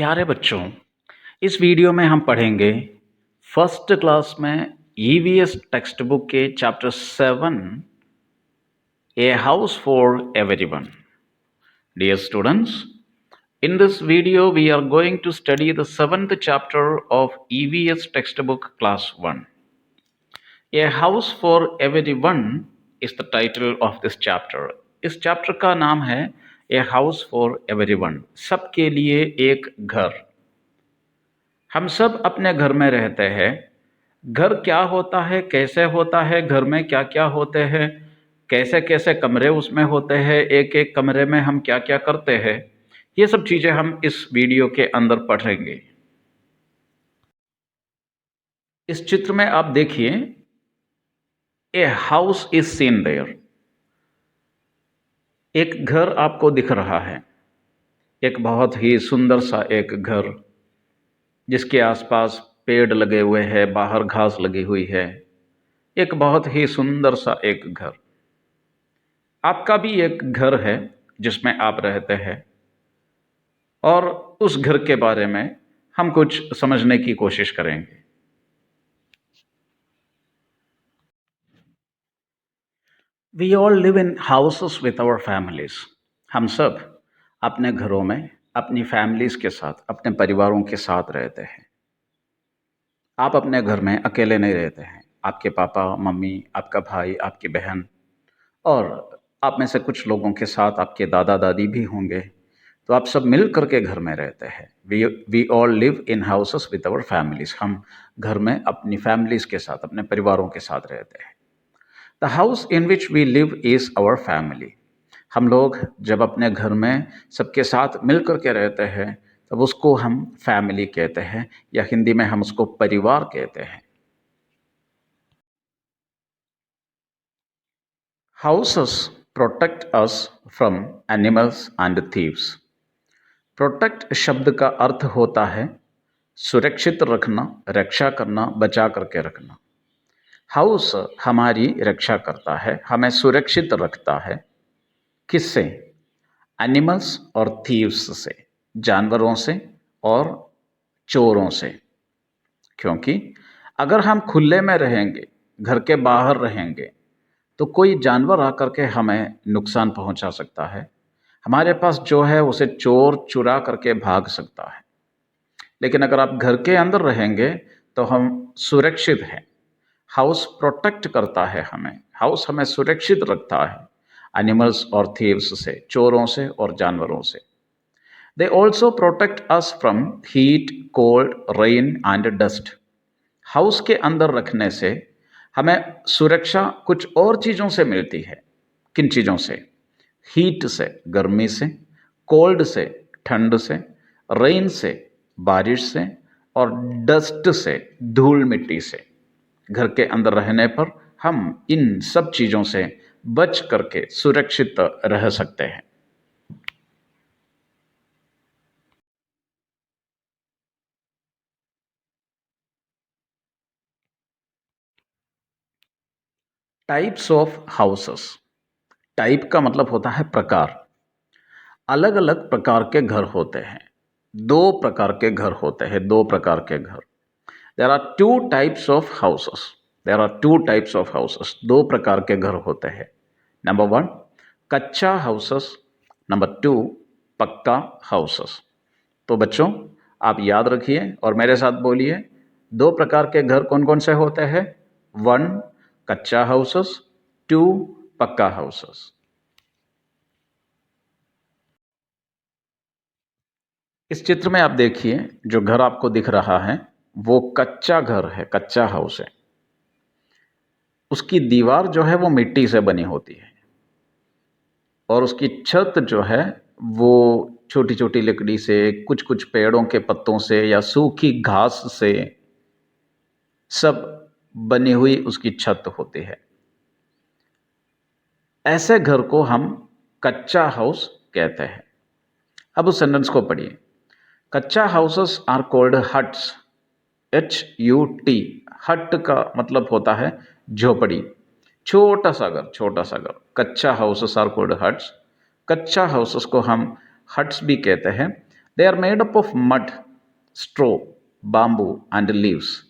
प्यारे बच्चों, इस वीडियो में हम पढ़ेंगे फर्स्ट क्लास में ईवीएस टेक्स्ट बुक के chapter 7 a house for everyone. Dear students, in this video we are going to study the 7th chapter of EVS textbook class 1. A house for everyone is the title of this chapter. इस chapter का नाम है a house for everyone, सबके लिए एक घर। हम सब अपने घर में रहते हैं। घर क्या होता है, कैसे होता है, घर में क्या क्या होते हैं, कैसे कैसे कमरे उसमें होते हैं, एक एक कमरे में हम क्या क्या करते हैं, ये सब चीज़ें हम इस वीडियो के अंदर पढ़ेंगे। इस चित्र में आप देखिए, a house is seen there. एक घर आपको दिख रहा है, एक बहुत ही सुंदर सा एक घर जिसके आसपास पेड़ लगे हुए हैं, बाहर घास लगी हुई है। एक बहुत ही सुंदर सा एक घर। आपका भी एक घर है जिसमें आप रहते हैं, और उस घर के बारे में हम कुछ समझने की कोशिश करेंगे। We all live in houses with our families. हम सब अपने घरों में अपनी फैमिलीज के साथ, अपने परिवारों के साथ रहते हैं। आप अपने घर में अकेले नहीं रहते हैं। आपके पापा मम्मी, आपका भाई, आपकी बहन, और आप में से कुछ लोगों के साथ आपके दादा दादी भी होंगे। तो आप सब मिल करके घर में रहते हैं। We all live in houses with our families. हम घर में अपनी फैमिलीज के साथ, अपने परिवारों के साथ रहते हैं। The house in which we live is our family. हम लोग जब अपने घर में सबके साथ मिल करके रहते हैं तब उसको हम फैमिली कहते हैं, या हिंदी में हम उसको परिवार कहते हैं। Houses protect us from animals and thieves. Protect शब्द का अर्थ होता है सुरक्षित रखना, रक्षा करना, बचा करके रखना। हाउस हमारी रक्षा करता है, हमें सुरक्षित रखता है। किससे? एनिमल्स और थीव्स से, जानवरों से और चोरों से। क्योंकि अगर हम खुले में रहेंगे, घर के बाहर रहेंगे, तो कोई जानवर आकर के हमें नुकसान पहुंचा सकता है। हमारे पास जो है उसे चोर चुरा करके भाग सकता है। लेकिन अगर आप घर के अंदर रहेंगे तो हम सुरक्षित हैं। हाउस प्रोटेक्ट करता है हमें, हाउस हमें सुरक्षित रखता है एनिमल्स और थीव्स से, चोरों से और जानवरों से। They also protect us from heat, cold, rain and dust. House के अंदर रखने से हमें सुरक्षा कुछ और चीज़ों से मिलती है। किन चीज़ों से? हीट से, गर्मी से, कोल्ड से, ठंड से, रेन से, बारिश से, और डस्ट से, धूल मिट्टी से। घर के अंदर रहने पर हम इन सब चीज़ों से बच करके सुरक्षित रह सकते हैं। Types of houses. टाइप का मतलब होता है प्रकार। अलग अलग प्रकार के घर होते हैं। दो प्रकार के घर होते हैं, दो प्रकार के घर। There are two types of houses. There are two types of houses. दो प्रकार के घर होते हैं। नंबर 1 कच्चा हाउसेस, नंबर 2 पक्का हाउसेस। तो बच्चों, आप याद रखिए और मेरे साथ बोलिए, दो प्रकार के घर कौन कौन से होते हैं? 1 कच्चा हाउसेस, 2 पक्का हाउसेस। इस चित्र में आप देखिए, जो घर आपको दिख रहा है वो कच्चा घर है, कच्चा हाउस है। उसकी दीवार जो है वो मिट्टी से बनी होती है, और उसकी छत जो है वो छोटी छोटी लकड़ी से, कुछ कुछ पेड़ों के पत्तों से या सूखी घास से सब बनी हुई उसकी छत होती है। ऐसे घर को हम कच्चा हाउस कहते हैं। अब उस सेंटेंस को पढ़िए। Kutcha houses are called huts. HUT। Hut का मतलब होता है झोपड़ी, छोटा सा घर, छोटा सा घर। Kutcha houses are called huts. Kutcha houses को हम हट्स भी कहते हैं। They are made up of mud, straw, bamboo and leaves.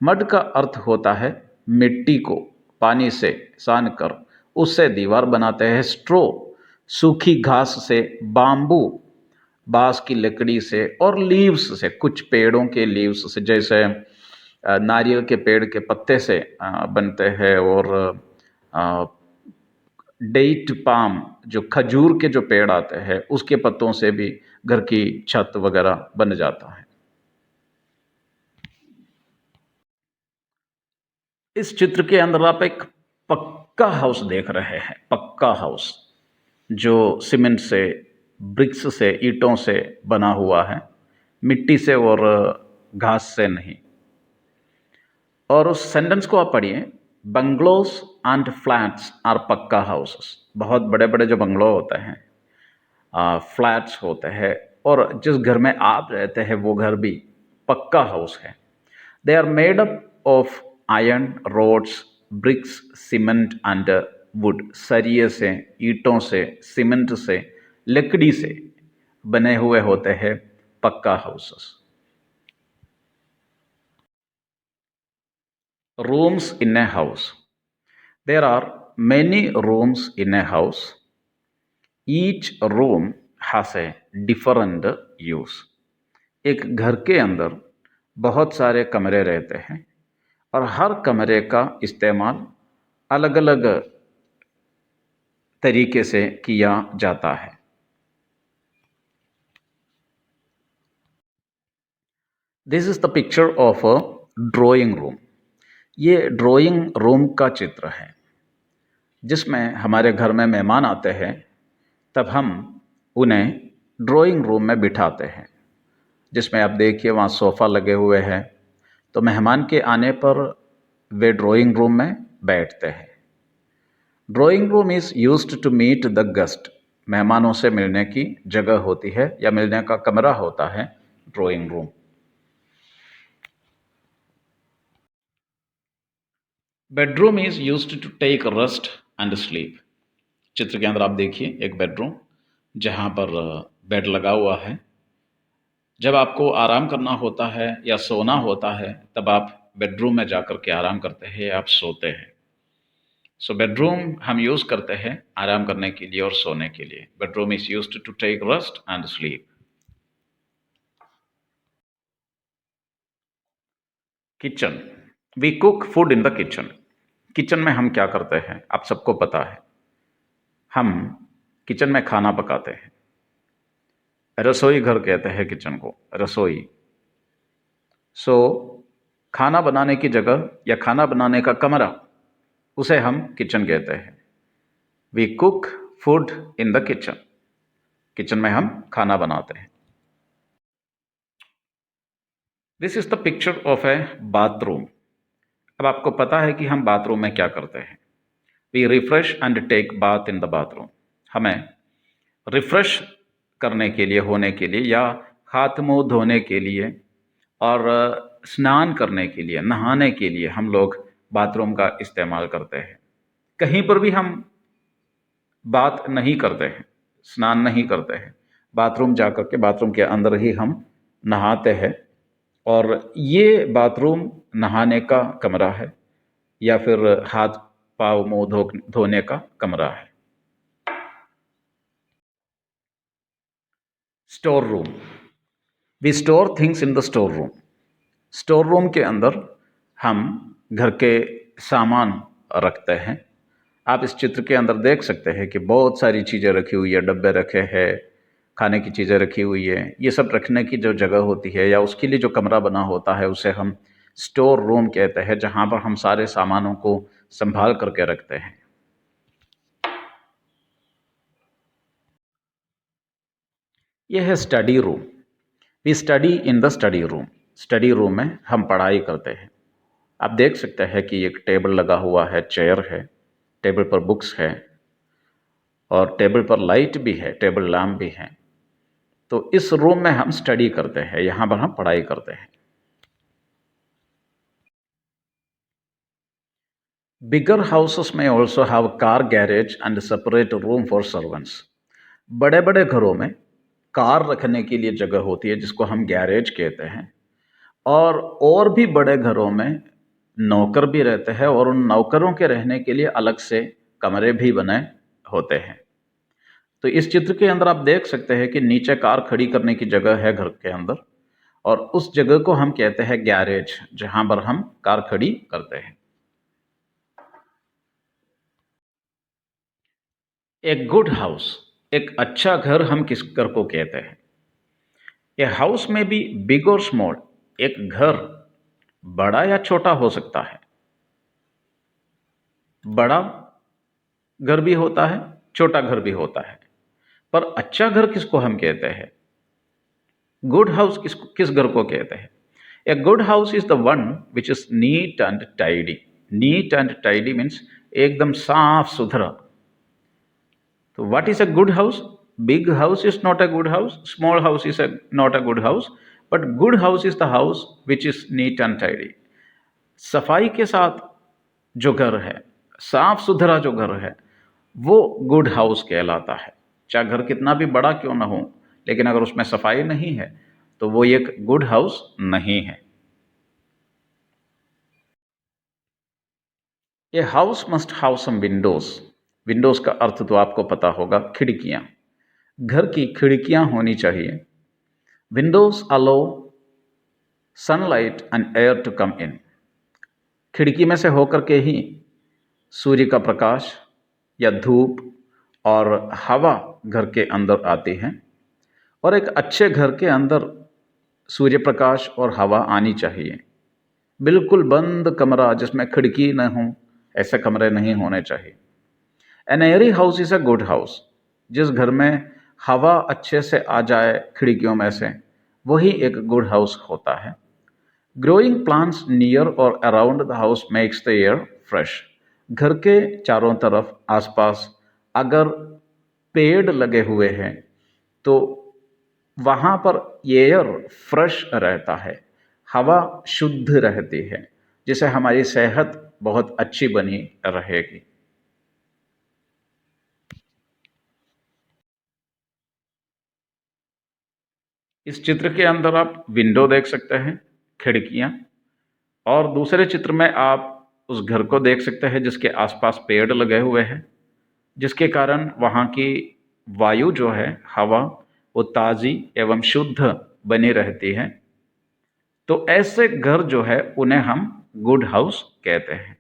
Mud का अर्थ होता है मिट्टी को पानी से सान कर उससे दीवार बनाते हैं। स्ट्रो सूखी घास से, बाम्बू बांस की लकड़ी से, और लीव्स से कुछ पेड़ों के लीव्स से, जैसे नारियल के पेड़ के पत्ते से बनते हैं, और डेट पाम जो खजूर के जो पेड़ आते हैं उसके पत्तों से भी घर की छत वगैरह बन जाता है। इस चित्र के अंदर आप एक पक्का हाउस देख रहे हैं, पक्का हाउस जो सीमेंट से, ब्रिक्स से, ईंटों से बना हुआ है, मिट्टी से और घास से नहीं। और उस सेंटेंस को आप पढ़िए, बंगलोज एंड फ्लैट्स आर पक्का हाउसेस। बहुत बड़े बड़े जो बंगलो होते हैं, फ्लैट्स होते हैं, और जिस घर में आप रहते हैं वो घर भी पक्का हाउस है। They are made up of iron rods, bricks, cement and wood. सरिये से, ईंटों से, सीमेंट से, लकड़ी से बने हुए होते हैं पक्का houses. Rooms in a house. There are many rooms in a house. Each room has a different use. एक घर के अंदर बहुत सारे कमरे रहते हैं और हर कमरे का इस्तेमाल अलग अलग तरीके से किया जाता है। This is the picture of a drawing room. ये ड्राइंग रूम का चित्र है जिसमें हमारे घर में मेहमान आते हैं तब हम उन्हें ड्राइंग रूम में बिठाते हैं, जिसमें आप देखिए वहाँ सोफ़ा लगे हुए हैं। तो मेहमान के आने पर वे ड्राइंग रूम में बैठते हैं। Drawing room is used to meet the guest. मेहमानों से मिलने की जगह होती है या मिलने का कमरा होता है drawing room. Bedroom is used to take rest and sleep. चित्र के अंदर आप देखिए एक बेडरूम जहाँ पर बेड लगा हुआ है। जब आपको आराम करना होता है या सोना होता है तब आप बेडरूम में जाकर के आराम करते हैं, आप सोते हैं। सो बेडरूम हम यूज़ करते हैं आराम करने के लिए और सोने के लिए। Bedroom is used to take rest and sleep. Kitchen, we cook food in the kitchen. Kitchen में हम क्या करते हैं आप सबको पता है, हम किचन में खाना पकाते हैं। रसोई घर कहते हैं किचन को, रसोई। सो खाना बनाने की जगह या खाना बनाने का कमरा, उसे हम किचन कहते हैं। We cook food in the kitchen. Kitchen में हम खाना बनाते हैं। This is the picture of a bathroom. अब आपको पता है कि हम बाथरूम में क्या करते हैं। We refresh and take bath in the bathroom. हमें रिफ्रेश करने के लिए, होने के लिए, या हाथ मुंह धोने के लिए और स्नान करने के लिए, नहाने के लिए हम लोग बाथरूम का इस्तेमाल करते हैं। कहीं पर भी हम बात नहीं करते हैं, स्नान नहीं करते हैं, बाथरूम जाकर के बाथरूम के अंदर ही हम नहाते हैं। और ये बाथरूम नहाने का कमरा है या फिर हाथ पाँव मुंह धोने का कमरा है। Store room, we store things in the store room. Store room के अंदर हम घर के सामान रखते हैं। आप इस चित्र के अंदर देख सकते हैं कि बहुत सारी चीज़ें रखी हुई है, डब्बे रखे हैं, खाने की चीज़ें रखी हुई है। ये सब रखने की जो जगह होती है या उसके लिए जो कमरा बना होता है उसे हम स्टोर रूम कहते हैं, जहाँ पर हम सारे सामानों को संभाल करके रखते हैं। यह है study room. We study in the study room. Study room में हम पढ़ाई करते हैं। आप देख सकते हैं कि एक टेबल लगा हुआ है, चेयर है, टेबल पर बुक्स है और टेबल पर लाइट भी है, टेबल लैम्प भी है। तो इस रूम में हम स्टडी करते हैं, यहाँ पर हम पढ़ाई करते हैं। बिगर हाउसेस में also have car garage and separate room for servants. बड़े बड़े घरों में कार रखने के लिए जगह होती है जिसको हम गैरेज कहते हैं। और भी बड़े घरों में नौकर भी रहते हैं और उन नौकरों के रहने के लिए अलग से कमरे भी बने होते हैं। तो इस चित्र के अंदर आप देख सकते हैं कि नीचे कार खड़ी करने की जगह है घर के अंदर, और उस जगह को हम कहते हैं गैरेज, जहां पर हम कार खड़ी करते हैं। एक गुड हाउस, एक अच्छा घर हम किस घर को कहते हैं? ए हाउस में बी बिग और स्मॉल, एक घर बड़ा या छोटा हो सकता है। बड़ा घर भी होता है, छोटा घर भी होता है। पर अच्छा घर किसको हम कहते हैं? गुड हाउस किस घर को कहते हैं? A good house is the one which is neat and tidy. Neat and tidy means एकदम साफ सुथरा। तो what is a good house? Big house is not a good house, small house is not a good house, but good house is the house which is neat and tidy. सफाई के साथ जो घर है, साफ सुथरा जो घर है, वो गुड हाउस कहलाता है। चाहे घर कितना भी बड़ा क्यों ना हो, लेकिन अगर उसमें सफाई नहीं है तो वो एक गुड हाउस नहीं है। A house must have some windows. Windows का अर्थ तो आपको पता होगा, खिड़कियां। घर की खिड़कियां होनी चाहिए। Windows allow sunlight and air to come in. खिड़की में से होकर के ही सूर्य का प्रकाश या धूप और हवा घर के अंदर आती है, और एक अच्छे घर के अंदर सूर्य प्रकाश और हवा आनी चाहिए। बिल्कुल बंद कमरा जिसमें खिड़की न हो, ऐसे कमरे नहीं होने चाहिए। An airy house is a good house. जिस घर में हवा अच्छे से आ जाए खिड़कियों में से, वही एक गुड हाउस होता है। ग्रोइंग प्लांट्स नियर और around the house makes the air fresh. घर के चारों तरफ आसपास अगर पेड़ लगे हुए हैं तो वहाँ पर एयर फ्रेश रहता है, हवा शुद्ध रहती है, जिससे हमारी सेहत बहुत अच्छी बनी रहेगी। इस चित्र के अंदर आप विंडो देख सकते हैं, खिड़कियाँ, और दूसरे चित्र में आप उस घर को देख सकते हैं जिसके आसपास पेड़ लगे हुए हैं, जिसके कारण वहाँ की वायु जो है, हवा, वो ताज़ी एवं शुद्ध बनी रहती है। तो ऐसे घर जो है उन्हें हम गुड हाउस कहते हैं।